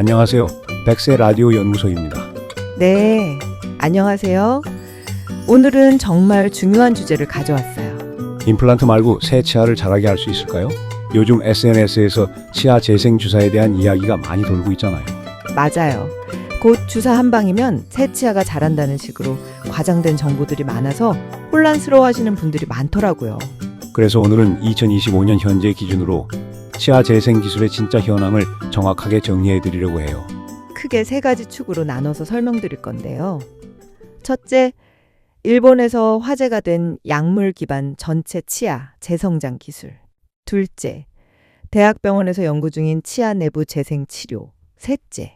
안녕하세요. 백세 라디오 연구소입니다. 네, 안녕하세요. 오늘은 정말 중요한 주제를 가져왔어요. 임플란트 말고 새 치아를 자라게 할 수 있을까요? 요즘 SNS에서 치아 재생 주사에 대한 이야기가 많이 돌고 있잖아요. 맞아요. 곧 주사 한 방이면 새 치아가 자란다는 식으로 과장된 정보들이 많아서 혼란스러워하시는 분들이 많더라고요. 그래서 오늘은 2025년 현재 기준으로 치아 재생 기술의 진짜 현황을 정확하게 정리해 드리려고 해요. 크게 세 가지 축으로 나눠서 설명드릴 건데요. 첫째, 일본에서 화제가 된 약물 기반 전체 치아 재성장 기술. 둘째, 대학병원에서 연구 중인 치아 내부 재생 치료. 셋째,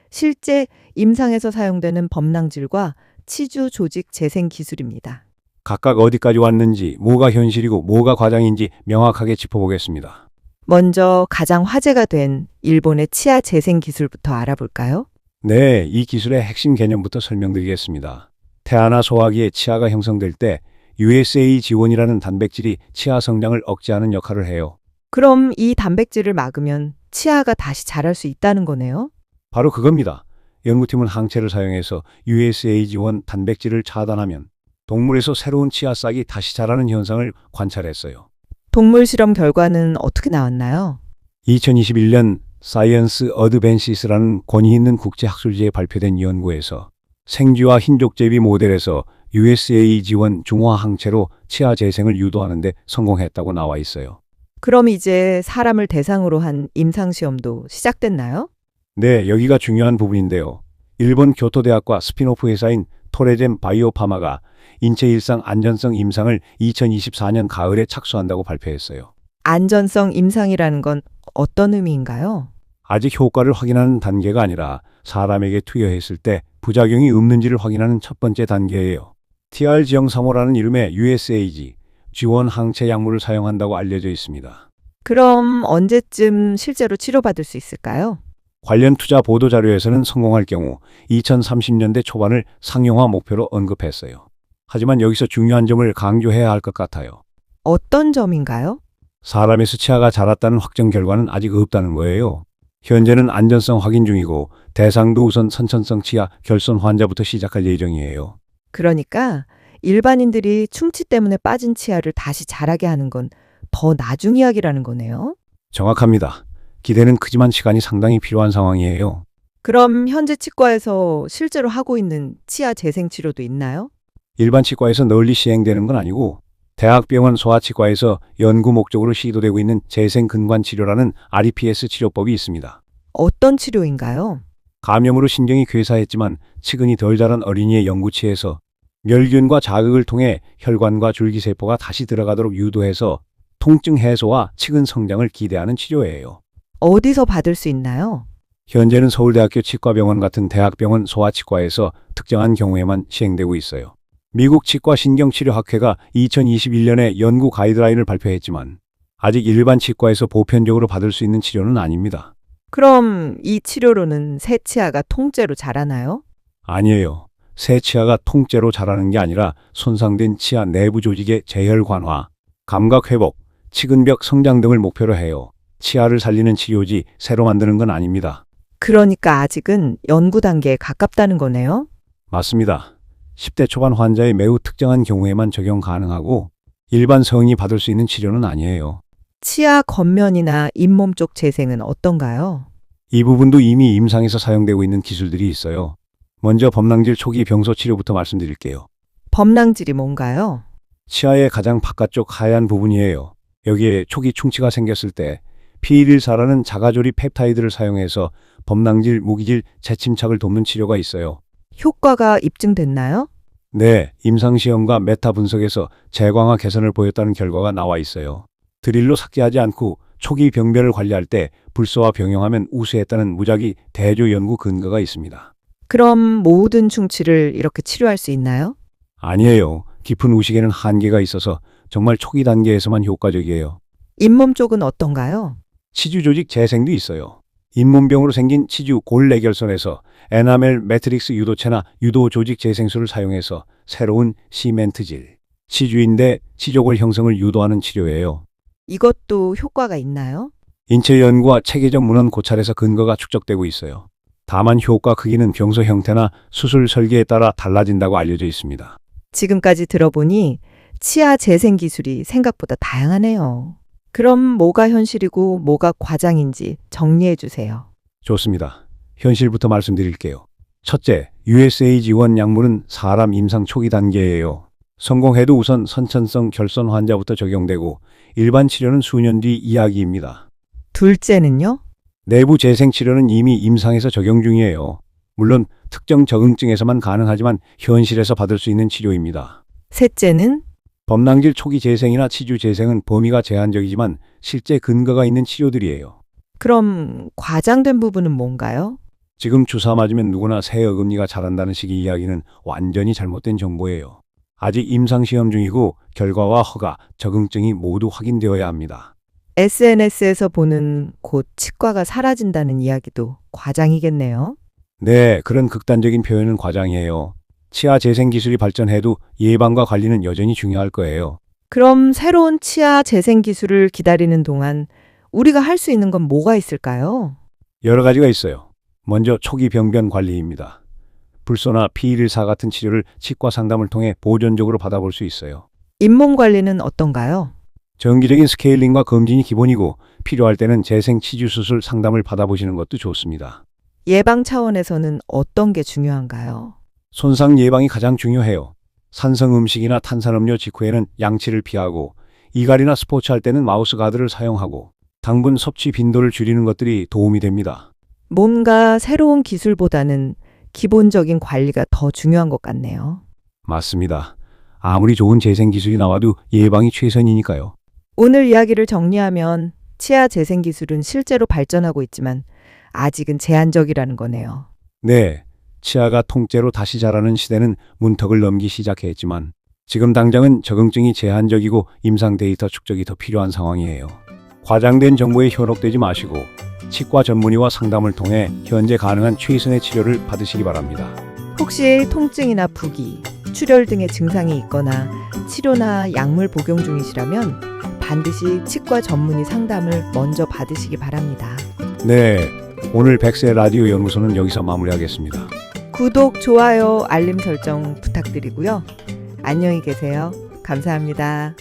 실제 임상에서 사용되는 범랑질과 치주 조직 재생 기술입니다. 각각 어디까지 왔는지, 뭐가 현실이고 뭐가 과장인지 명확하게 짚어보겠습니다. 먼저 가장 화제가 된 일본의 치아 재생 기술부터 알아볼까요? 네, 이 기술의 핵심 개념부터 설명드리겠습니다. 태아나 소아기에 치아가 형성될 때 USA 지원이라는 단백질이 치아 성장을 억제하는 역할을 해요. 그럼 이 단백질을 막으면 치아가 다시 자랄 수 있다는 거네요? 바로 그겁니다. 연구팀은 항체를 사용해서 USA 지원 단백질을 차단하면 동물에서 새로운 치아 싹이 다시 자라는 현상을 관찰했어요. 동물 실험 결과는 어떻게 나왔나요? 2021년 사이언스 어드밴시스라는 권위 있는 국제 학술지에 발표된 연구에서 생쥐와 흰족제비 모델에서 USA 지원 중화 항체로 치아 재생을 유도하는 데 성공했다고 나와 있어요. 그럼 이제 사람을 대상으로 한 임상시험도 시작됐나요? 네, 여기가 중요한 부분인데요. 일본 교토대학과 스핀오프 회사인 토레젠 바이오파마가 인체 일상 안전성 임상을 2024년 가을에 착수한다고 발표했어요. 안전성 임상이라는 건 어떤 의미인가요? 아직 효과를 확인하는 단계가 아니라 사람에게 투여했을 때 부작용이 없는지를 확인하는 첫 번째 단계예요. TR-035라는 이름의 USAG, 지원 항체 약물을 사용한다고 알려져 있습니다. 그럼 언제쯤 실제로 치료받을 수 있을까요? 관련 투자 보도 자료에서는 성공할 경우 2030년대 초반을 상용화 목표로 언급했어요. 하지만 여기서 중요한 점을 강조해야 할 것 같아요. 어떤 점인가요? 사람에서 치아가 자랐다는 확정 결과는 아직 없다는 거예요. 현재는 안전성 확인 중이고 대상도 우선 선천성 치아 결손 환자부터 시작할 예정이에요. 그러니까 일반인들이 충치 때문에 빠진 치아를 다시 자라게 하는 건 더 나중 이야기라는 거네요. 정확합니다. 기대는 크지만 시간이 상당히 필요한 상황이에요. 그럼 현재 치과에서 실제로 하고 있는 치아 재생 치료도 있나요? 일반 치과에서 널리 시행되는 건 아니고 대학병원 소아치과에서 연구 목적으로 시도되고 있는 재생근관 치료라는 REPS 치료법이 있습니다. 어떤 치료인가요? 감염으로 신경이 괴사했지만 치근이 덜 자란 어린이의 영구치에서 멸균과 자극을 통해 혈관과 줄기세포가 다시 들어가도록 유도해서 통증 해소와 치근 성장을 기대하는 치료예요. 어디서 받을 수 있나요? 현재는 서울대학교 치과병원 같은 대학병원 소아치과에서 특정한 경우에만 시행되고 있어요. 미국 치과신경치료학회가 2021년에 연구 가이드라인을 발표했지만 아직 일반 치과에서 보편적으로 받을 수 있는 치료는 아닙니다. 그럼 이 치료로는 새 치아가 통째로 자라나요? 아니에요. 새 치아가 통째로 자라는 게 아니라 손상된 치아 내부 조직의 재혈관화, 감각 회복, 치근벽 성장 등을 목표로 해요. 치아를 살리는 치료지 새로 만드는 건 아닙니다. 그러니까 아직은 연구 단계에 가깝다는 거네요? 맞습니다. 10대 초반 환자의 매우 특정한 경우에만 적용 가능하고 일반 성인이 받을 수 있는 치료는 아니에요. 치아 겉면이나 잇몸 쪽 재생은 어떤가요? 이 부분도 이미 임상에서 사용되고 있는 기술들이 있어요. 먼저 범랑질 초기 병소 치료부터 말씀드릴게요. 범랑질이 뭔가요? 치아의 가장 바깥쪽 하얀 부분이에요. 여기에 초기 충치가 생겼을 때 P114라는 자가조리 펩타이드를 사용해서 범랑질, 무기질, 재침착을 돕는 치료가 있어요. 효과가 입증됐나요? 네, 임상시험과 메타 분석에서 재광화 개선을 보였다는 결과가 나와 있어요. 드릴로 삭제하지 않고 초기 병변을 관리할 때 불소와 병용하면 우수했다는 무작위 대조 연구 근거가 있습니다. 그럼 모든 충치를 이렇게 치료할 수 있나요? 아니에요. 깊은 우식에는 한계가 있어서 정말 초기 단계에서만 효과적이에요. 잇몸 쪽은 어떤가요? 치주 조직 재생도 있어요. 잇몸병으로 생긴 치주 골내결손에서 에나멜 매트릭스 유도체나 유도 조직 재생술을 사용해서 새로운 시멘트질, 치주인대 치조골 형성을 유도하는 치료예요. 이것도 효과가 있나요? 인체 연구와 체계적 문헌 고찰에서 근거가 축적되고 있어요. 다만 효과 크기는 병소 형태나 수술 설계에 따라 달라진다고 알려져 있습니다. 지금까지 들어보니 치아 재생 기술이 생각보다 다양하네요. 그럼 뭐가 현실이고 뭐가 과장인지 정리해 주세요. 좋습니다. 현실부터 말씀드릴게요. 첫째, USA 지원 약물은 사람 임상 초기 단계예요. 성공해도 우선 선천성 결손 환자부터 적용되고 일반 치료는 수년 뒤 이야기입니다. 둘째는요? 내부 재생 치료는 이미 임상에서 적용 중이에요. 물론 특정 적응증에서만 가능하지만 현실에서 받을 수 있는 치료입니다. 셋째는? 범낭질 초기 재생이나 치주 재생은 범위가 제한적이지만 실제 근거가 있는 치료들이에요. 그럼 과장된 부분은 뭔가요? 지금 주사 맞으면 누구나 새 어금니가 자란다는 식의 이야기는 완전히 잘못된 정보예요. 아직 임상시험 중이고 결과와 허가, 적응증이 모두 확인되어야 합니다. SNS에서 보는 곧 치과가 사라진다는 이야기도 과장이겠네요. 네, 그런 극단적인 표현은 과장이에요. 치아 재생 기술이 발전해도 예방과 관리는 여전히 중요할 거예요. 그럼 새로운 치아 재생 기술을 기다리는 동안 우리가 할 수 있는 건 뭐가 있을까요? 여러 가지가 있어요. 먼저 초기 병변 관리입니다. 불소나 피일사 같은 치료를 치과 상담을 통해 보존적으로 받아볼 수 있어요. 잇몸 관리는 어떤가요? 정기적인 스케일링과 검진이 기본이고 필요할 때는 재생 치주 수술 상담을 받아보시는 것도 좋습니다. 예방 차원에서는 어떤 게 중요한가요? 손상 예방이 가장 중요해요. 산성 음식이나 탄산음료 직후에는 양치를 피하고 이갈이나 스포츠할 때는 마우스 가드를 사용하고 당분 섭취 빈도를 줄이는 것들이 도움이 됩니다. 뭔가 새로운 기술보다는 기본적인 관리가 더 중요한 것 같네요. 맞습니다. 아무리 좋은 재생 기술이 나와도 예방이 최선이니까요. 오늘 이야기를 정리하면 치아 재생 기술은 실제로 발전하고 있지만 아직은 제한적이라는 거네요. 네, 치아가 통째로 다시 자라는 시대는 문턱을 넘기 시작했지만 지금 당장은 적응증이 제한적이고 임상 데이터 축적이 더 필요한 상황이에요. 과장된 정보에 현혹되지 마시고 치과 전문의와 상담을 통해 현재 가능한 최선의 치료를 받으시기 바랍니다. 혹시 통증이나 부기, 출혈 등의 증상이 있거나 치료나 약물 복용 중이시라면 반드시 치과 전문의 상담을 먼저 받으시기 바랍니다. 네, 오늘 백세 라디오 연구소는 여기서 마무리하겠습니다. 구독, 좋아요, 알림 설정 부탁드리고요. 안녕히 계세요. 감사합니다.